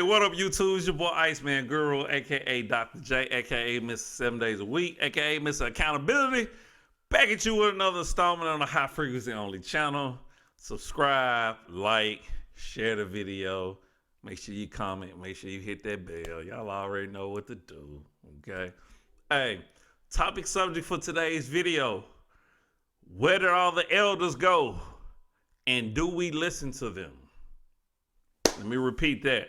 what up, YouTube? It's your boy Iceman Guru, aka Dr. J, aka Mr. 7 Days a Week, aka Mr. Accountability. Back at you with another installment on the High Frequency Only channel. Subscribe, like, share the video. Make sure you comment. Make sure you hit that bell. Y'all already know what to do. Okay. Hey, topic subject for today's video. Where did all the elders go? And do we listen to them? Let me repeat that.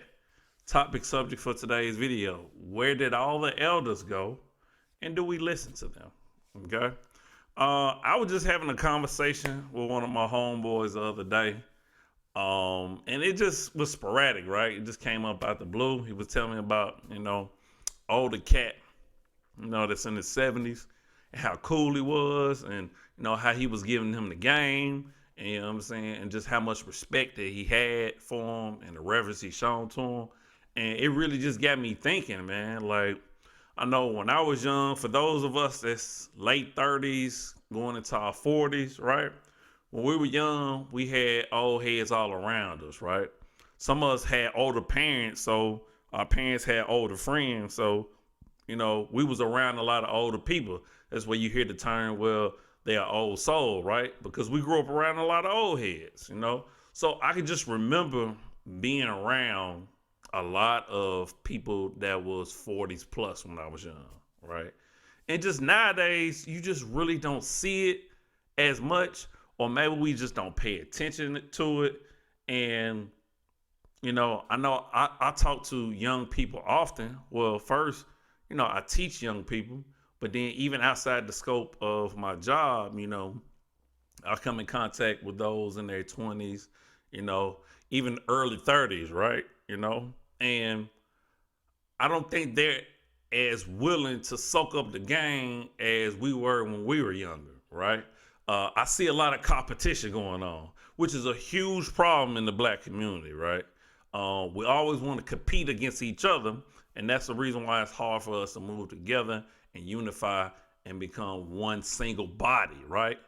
Topic subject for today's video. Where did all the elders go? And do we listen to them? Okay. I was just having a conversation with one of my homeboys the other day. And it just was sporadic, right? It just came up out the blue. He was telling me about, older cat, that's in his 70s, and how cool he was, and, how he was giving him the game. And, you know what I'm saying? And just how much respect that he had for him and the reverence he shown to him. And it really just got me thinking, man. Like, I know when I was young, for those of us that's late 30s, going into our 40s, right? When we were young, we had old heads all around us, right? Some of us had older parents, so our parents had older friends. So, we was around a lot of older people. That's where you hear the term, well, they are old soul, right? Because we grew up around a lot of old heads, So I can just remember being around a lot of people that was 40s plus when I was young, right? And just nowadays, you just really don't see it as much, or maybe we just don't pay attention to it. And, I know I talk to young people often. Well, first, I teach young people. But then even outside the scope of my job, I come in contact with those in their 20s, even early 30s, right? And I don't think they're as willing to soak up the game as we were when we were younger, right? I see a lot of competition going on, which is a huge problem in the black community, right? We always want to compete against each other, and that's the reason why it's hard for us to move together and unify and become one single body, right?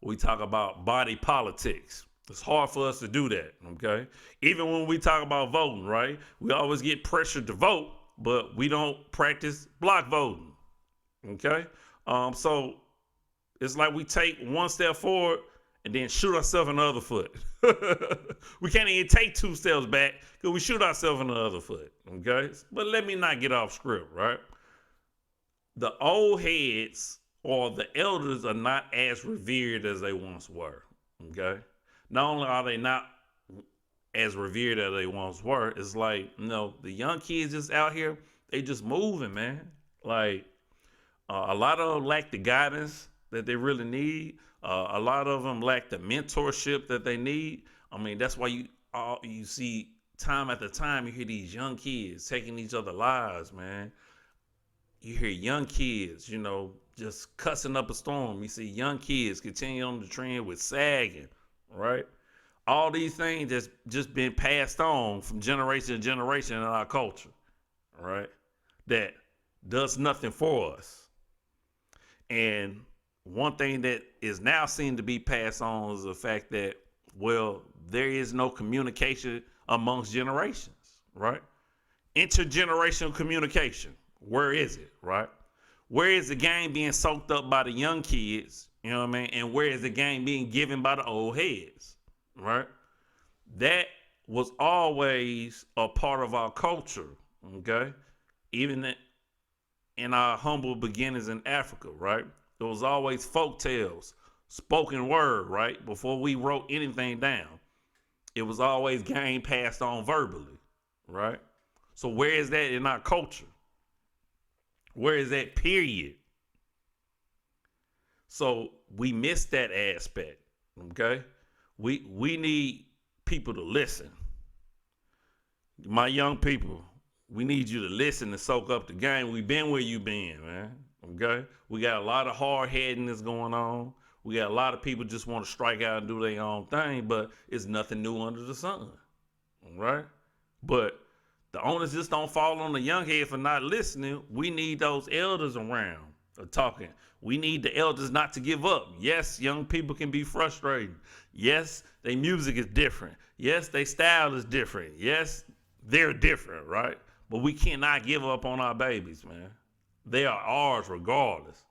We talk about body politics. It's hard for us to do that, okay? Even when we talk about voting, right? We always get pressured to vote, but we don't practice block voting, okay? So it's like we take one step forward and then shoot ourselves in the other foot. We can't even take 2 steps back because we shoot ourselves in the other foot, okay? But let me not get off script, right? The old heads or the elders are not as revered as they once were, okay? Not only are they not as revered as they once were, it's like, the young kids just out here, they just moving, man. Like, a lot of them lack the guidance that they really need. A lot of them lack the mentorship that they need. I mean, that's why you see time after time, you hear these young kids taking each other's lives, man. You hear young kids, just cussing up a storm. You see young kids continue on the trend with sagging, right? All these things that's just been passed on from generation to generation in our culture, right? That does nothing for us. And one thing that is now seen to be passed on is the fact that, well, there is no communication amongst generations, right? Intergenerational communication. Where is it, right? Where is the game being soaked up by the young kids, you know what I mean? And where is the game being given by the old heads, right? That was always a part of our culture, okay? Even in our humble beginnings in Africa, right? There was always folk tales, spoken word, right? Before we wrote anything down. It was always game passed on verbally, right? So where is that in our culture? Where is that period? So we miss that aspect, okay? We need people to listen. My young people, we need you to listen and soak up the game. We've been where you been, man, okay? We got a lot of hard-headedness going on. We got a lot of people just want to strike out and do their own thing, but it's nothing new under the sun, right? But the onus just don't fall on the young head for not listening. We need those elders around talking. We need the elders not to give up. Yes, young people can be frustrated. Yes, their music is different. Yes, their style is different. Yes, They're different, right? But we cannot give up on our babies, man. They are ours regardless.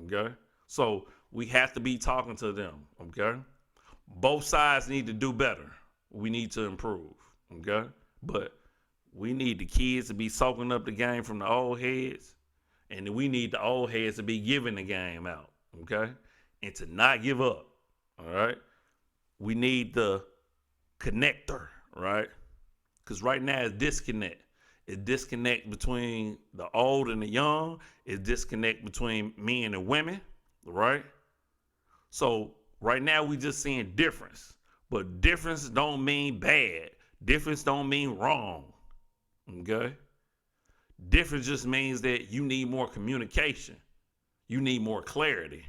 Okay? So we have to be talking to them. Okay? Both sides need to do better. We need to improve. Okay? But we need the kids to be soaking up the game from the old heads. And we need the old heads to be giving the game out. Okay? And to not give up. All right? We need the connector, right? Because right now it's disconnect. It's disconnect between the old and the young. It's disconnect between men and women, right? So right now we just seeing difference. But difference don't mean bad. Difference don't mean wrong. Okay? Difference just means that you need more communication. You need more clarity.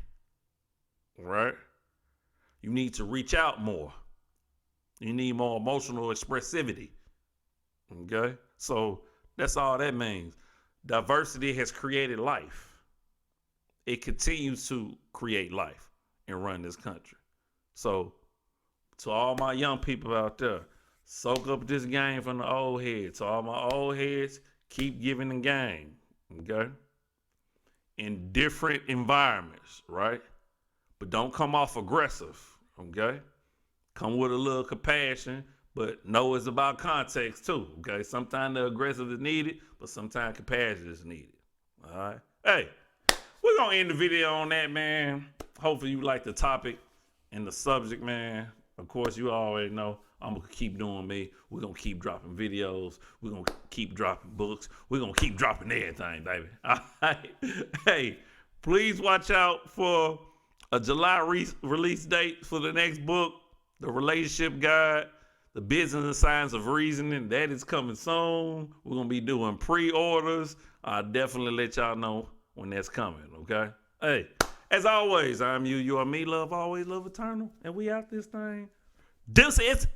Right? You need to reach out more. You need more emotional expressivity. Okay? So that's all that means. Diversity has created life. It continues to create life and run this country. So to all my young people out there, soak up this game from the old heads. To all my old heads, keep giving the game. Okay? In different environments, right? But don't come off aggressive. Okay? Come with a little compassion, but know it's about context too. Okay? Sometimes the aggressive is needed, but sometimes compassion is needed. All right? Hey, we're going to end the video on that, man. Hopefully you like the topic and the subject, man. Of course, you already know I'm going to keep doing me. We're going to keep dropping videos. We're going to keep dropping books. We're going to keep dropping everything, baby. All right? Hey, please watch out for a July release date for the next book, The Relationship Guide, The Business and Science of Reasoning. That is coming soon. We're going to be doing pre-orders. I'll definitely let y'all know when that's coming, okay? Hey, as always, I'm you. You are me. Love always, love eternal. And we out this thing. Deuces.